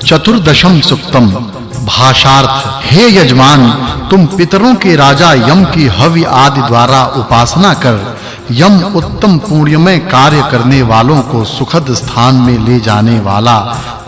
चतुर्दशम सुक्तम। भाषार्थ। हे यजमान, तुम पितरों के राजा यम की हवि आदि द्वारा उपासना कर यम उत्तम पुण्यमय कार्य करने वालों को सुखद स्थान में ले जाने वाला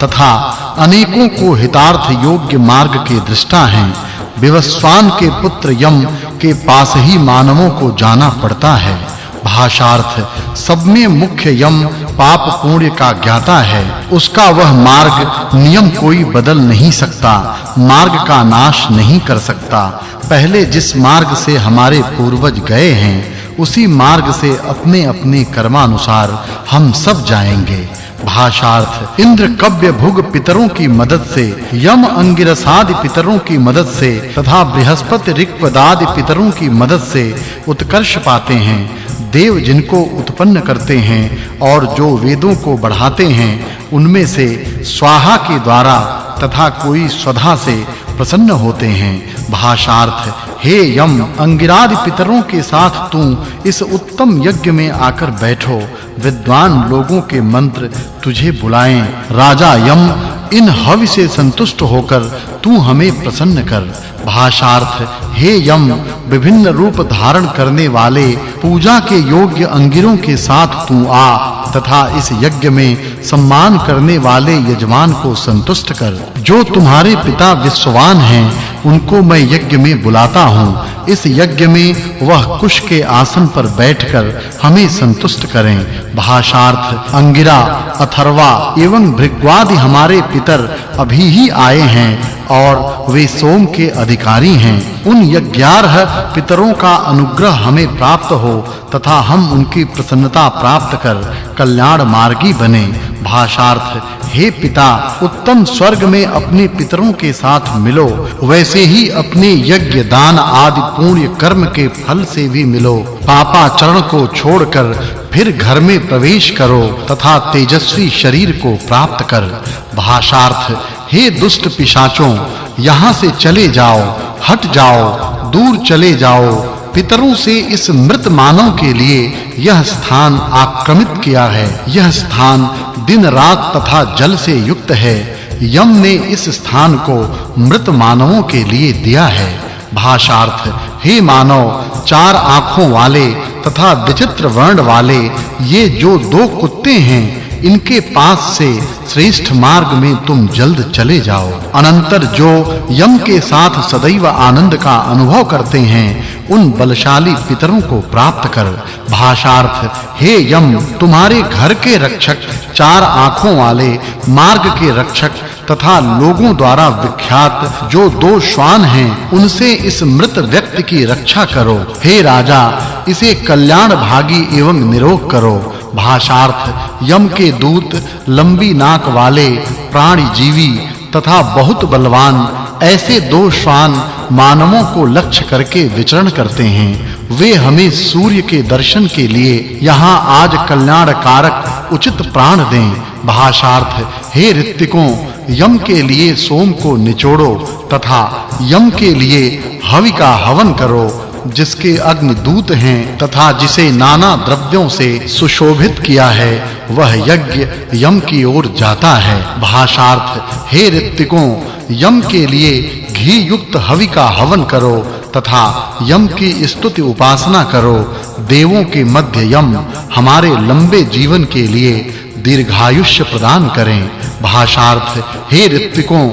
तथा अनेकों को हितार्थ योग्य मार्ग के दृष्टा हैं। विवस्वान के पुत्र यम के पास ही मानवों को जाना पड़ता है। भाषार्थ। सब में मुख्य यम पाप पुण्य का ज्ञाता है। उसका वह मार्ग नियम कोई बदल नहीं सकता, मार्ग का नाश नहीं कर सकता। पहले जिस मार्ग से हमारे पूर्वज गए हैं उसी मार्ग से अपने-अपने कर्मानुसार हम सब जाएंगे। भाषार्थ। इंद्र कव्य भुग पितरों की मदद से, यम अंगिरसादि पितरों की मदद से तथा बृहस्पति ऋक्वदादि पितरों की मदद से उत्कर्ष पाते हैं। देव जिनको उत्पन्न करते हैं और जो वेदों को बढ़ाते हैं उनमें से स्वाहा के द्वारा तथा कोई स्वधा से प्रसन्न होते हैं। भाषार्थ। हे यम, अंगिरादि पितरों के साथ तू इस उत्तम यज्ञ में आकर बैठो। विद्वान लोगों के मंत्र तुझे बुलाएं। राजा यम, इन हवि से संतुष्ट होकर तू हमें प्रसन्न कर। भाषार्थ। हे यम, विभिन्न रूप धारण करने वाले पूजा के योग्य अंगिरों के साथ तू आ तथा इस यज्ञ में सम्मान करने वाले यजमान को संतुष्ट कर। जो तुम्हारे पिता विश्ववान हैं उनको मैं यज्ञ में बुलाता हूँ। इस यज्ञ में वह कुश के आसन पर बैठकर हमें संतुष्ट करें। भाषार्थ। अंगिरा, अथर्वा एवं भृग्वादि हमारे पितर अभी ही आए हैं और वे सोम के अधिकारी हैं। उन यज्ञार्ह पितरों का अनुग्रह हमें प्राप्त हो तथा हम उनकी प्रसन्नता प्राप्त कर कल्याण मार्गी बने। भाषार्थ। हे पिता, उत्तम स्वर्ग में अपने पितरों के साथ मिलो, वैसे ही अपने यज्ञ दान आदि पुण्य कर्म के फल से भी मिलो। पापाचरण को छोड़कर फिर घर में प्रवेश करो तथा तेजस्वी शरीर को प्राप्त कर। भाषार्थ। हे दुष्ट पिशाचों, यहाँ से चले जाओ, हट जाओ, दूर चले जाओ। पितरों से इस मृत मानव के लिए यह स्थान आक्रमित किया है। यह स्थान दिन रात तथा जल से युक्त है। यम ने इस स्थान को मृत मानवों के लिए दिया है। भाषार्थ। हे मानव, चार आंखों वाले तथा विचित्र वर्ण वाले ये जो दो कुत्ते हैं इनके पास से श्रेष्ठ मार्ग में तुम जल्द चले जाओ। अनंतर जो यम के साथ सदैव आनंद का अनुभव करते हैं उन बलशाली पितरों को प्राप्त कर। भाषार्थ। हे यम, तुम्हारे घर के रक्षक, चार आंखों वाले मार्ग के रक्षक तथा लोगों द्वारा विख्यात जो दो श्वान हैं उनसे इस मृत व्यक्ति की रक्षा करो। हे राजा, इसे कल्याण भागी एवं निरोग करो। भाषार्थ। यम के दूत लंबी नाक वाले प्राणजीवी तथा बहुत बलवान ऐसे दो श्वान मानवों को लक्ष्य करके विचरण करते हैं। वे हमें सूर्य के दर्शन के लिए यहाँ आज कल्याण कारक उचित प्राण दें। भाषार्थ। हे ऋत्विकों, यम के लिए सोम को निचोड़ो तथा यम के लिए हवि का हवन करो, जिसके अग्नि दूत हैं तथा जिसे नाना द्रव्यों से सुशोभित किया है वह यज्ञ यम की ओर जाता है। भाषार्थ। हे ऋत्विकों, यम के लिए घी युक्त हवि का हवन करो तथा यम की स्तुति उपासना करो। देवों के मध्य यम हमारे लंबे जीवन के लिए दीर्घायुष्य प्रदान करें। भाषार्थ। हे ऋत्विकों,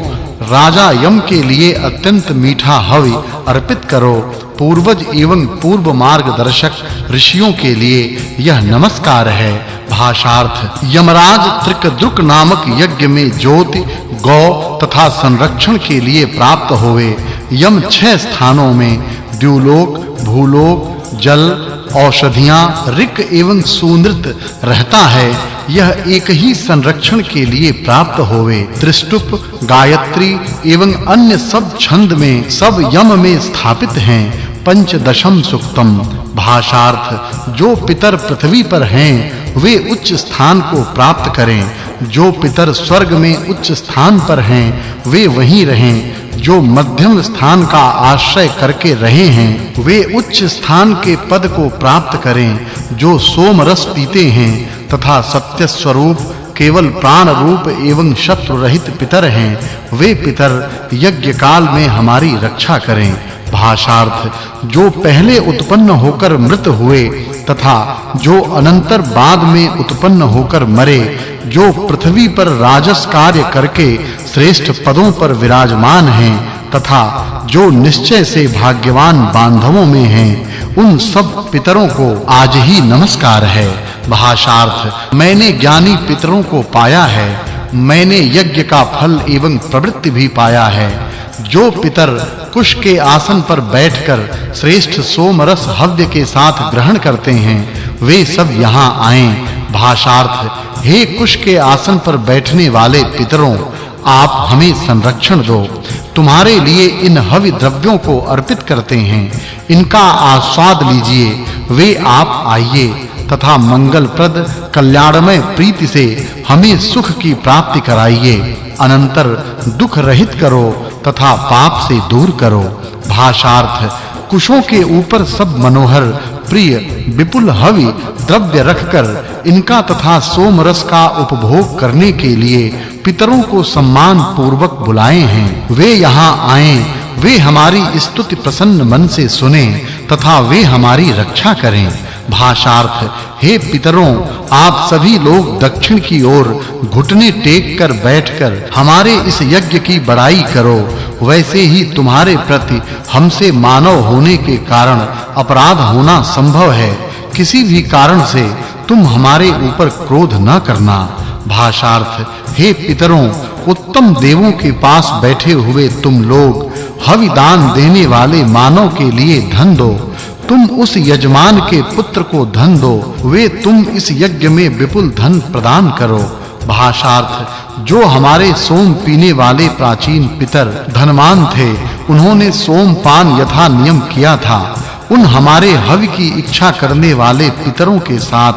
राजा यम के लिए अत्यंत मीठा हवि अर्पित करो। पूर्वज एवं पूर्व मार्गदर्शक ऋषियों के लिए यह नमस्कार है। भाषार्थ। यमराज त्रिकद्रुक नामक यज्ञ में ज्योति, गौ तथा संरक्षण के लिए प्राप्त होवे। यम 6 स्थानों में द्युलोक, भूलोक, जल, औषधियां, ऋक एवं सुनृत रहता है। यह एक ही संरक्षण के लिए प्राप्त होवे। त्रिष्टुप, गायत्री एवं अन्य सब छंद में सब यम में स्थापित हैं। पंचदशम सुक्तम। भाषार्थ। जो पितर पृथ्वी पर हैं वे उच्च स्थान को प्राप्त करें। जो पितर स्वर्ग में उच्च स्थान पर हैं वे वहीं रहें। जो मध्यम स्थान का आश्रय करके रहे हैं वे उच्च स्थान के पद को प्राप्त करें। जो सोम रस पीते हैं तथा सत्य स्वरूप केवल प्राण रूप एवं शत्रु रहित पितर हैं वे पितर यज्ञ काल में हमारी रक्षा करें। भाषार्थ जो पहले उत्पन्न होकर मृत हुए तथा जो अनंतर बाद में उत्पन्न होकर मरे, जो पृथ्वी पर राजस कार्य करके श्रेष्ठ पदों पर विराजमान हैं तथा जो निश्चय से भाग्यवान बांधवों में हैं, उन सब पितरों को आज ही नमस्कार है। भाषार्थ मैंने ज्ञानी पितरों को पाया है, मैंने यज्ञ का फल एवं प्रवृत्ति भी पाया है। जो पितर कुश के आसन पर बैठकर श्रेष्ठ सोमरस हव्य के साथ ग्रहण करते हैं वे सब यहाँ आएं। भाषार्थ हे कुश के आसन पर बैठने वाले पितरों, आप हमें संरक्षण दो। तुम्हारे लिए इन हवि द्रव्यों को अर्पित करते हैं, इनका आस्वाद लीजिए। वे आप आइए तथा मंगलप्रद कल्याणमय प्रीति से हमें सुख की प्राप्ति कराइए। अनंतर दुख रहित करो तथा पाप से दूर करो। भाषार्थ कुशों के ऊपर सब मनोहर प्रिय विपुल हवि द्रव्य रखकर इनका तथा सोमरस का उपभोग करने के लिए पितरों को सम्मान पूर्वक बुलाए हैं। वे यहाँ आएं, वे हमारी स्तुति प्रसन्न मन से सुनें तथा वे हमारी रक्षा करें। भाषार्थ हे पितरों, आप सभी लोग दक्षिण की ओर घुटने टेक कर बैठकर हमारे इस यज्ञ की बड़ाई करो। वैसे ही तुम्हारे प्रति हमसे मानव होने के कारण अपराध होना संभव है। किसी भी कारण से तुम हमारे ऊपर क्रोध न करना। भाषार्थ हे पितरों, उत्तम देवों के पास बैठे हुए तुम लोग हविदान देने वाले मानव के लिए धन दो। तुम उस यजमान के पुत्र को धन दो, वे तुम इस यज्ञ में विपुल धन प्रदान करो। भाषार्थ जो हमारे सोम पीने वाले प्राचीन पितर धनवान थे, उन्होंने सोमपान यथा नियम किया था। उन हमारे हवि की इच्छा करने वाले पितरों के साथ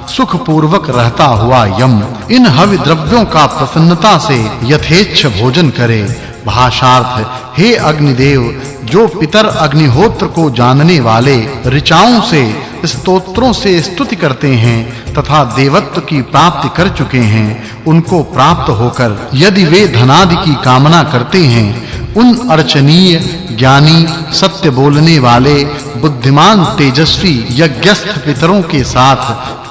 सुख पूर्वक रहता हुआ यम इन हवि द्रव्यों का प्रसन्नता से यथेच्छ भोजन करे। भाषार्थ हे अग्निदेव, जो पितर अग्निहोत्र को जानने वाले ऋचाओं से स्तोत्रों से स्तुति करते हैं तथा देवत्व की प्राप्ति कर चुके हैं, उनको प्राप्त होकर यदि वे धनादि की कामना करते हैं, उन अर्चनीय ज्ञानी सत्य बोलने वाले बुद्धिमान तेजस्वी यज्ञस्थ पितरों के साथ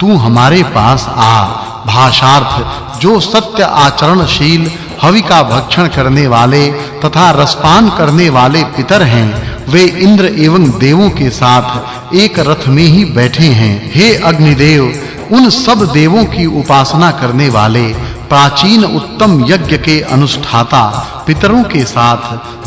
तू हमारे पास आ। भाषार्थ जो सत्य आचरणशील हवि का भक्षण करने वाले तथा रसपान करने वाले पितर हैं, वे इंद्र एवं देवों के साथ एक रथ में ही बैठे हैं। हे अग्निदेव, उन सब देवों की उपासना करने वाले प्राचीन उत्तम यज्ञ के अनुष्ठाता पितरों के साथ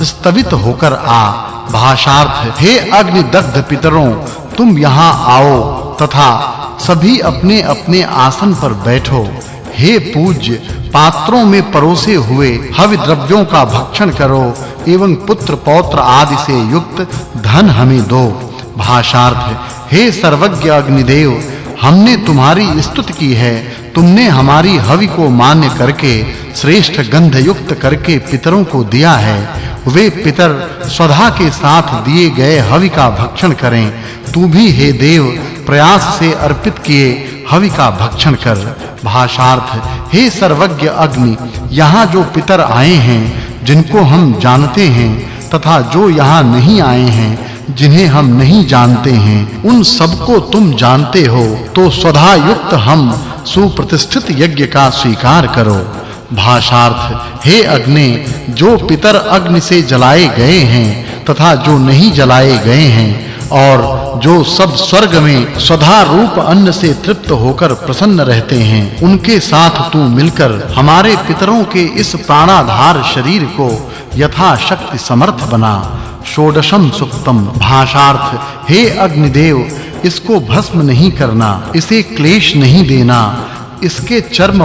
स्तवित होकर आ। भाषार्थ हे अग्निदग्ध पितरों, तुम यहाँ आओ तथा सभी अपने-अपने आसन पर बैठो। हे पूज्य, पात्रों में परोसे हुए हवि द्रव्यों का भक्षण करो एवं पुत्र पौत्र आदि से युक्त धन हमें दो। भाषार्थ हे सर्वज्ञ अग्निदेव, हमने तुम्हारी स्तुति की है। तुमने हमारी हवि को मान्य करके श्रेष्ठ गंध युक्त करके पितरों को दिया है। वे पितर स्वधा के साथ दिए गए हवि का भक्षण करें। तू भी हे देव प्रयास से अर्पित किए हवि का भक्षण कर। भाषार्थ हे सर्वज्ञ अग्नि, यहाँ जो पितर आए हैं जिनको हम जानते हैं तथा जो यहाँ नहीं आए हैं जिन्हें हम नहीं जानते हैं, उन सबको तुम जानते हो, तो स्वधा युक्त हम सुप्रतिष्ठित यज्ञ का स्वीकार करो। भाषार्थ हे अग्नि, जो पितर अग्नि से जलाए गए हैं तथा जो नहीं जलाए गए हैं और जो सब स्वर्ग में स्वधा रूप अन्न से तृप्त होकर प्रसन्न रहते हैं, उनके साथ तू मिलकर हमारे पितरों के इस प्राणाधार शरीर को यथा शक्ति समर्थ बना। षोडशम सुक्तम। भाषार्थ हे अग्निदेव, इसको भस्म नहीं करना, इसे क्लेश नहीं देना, इसके चर्म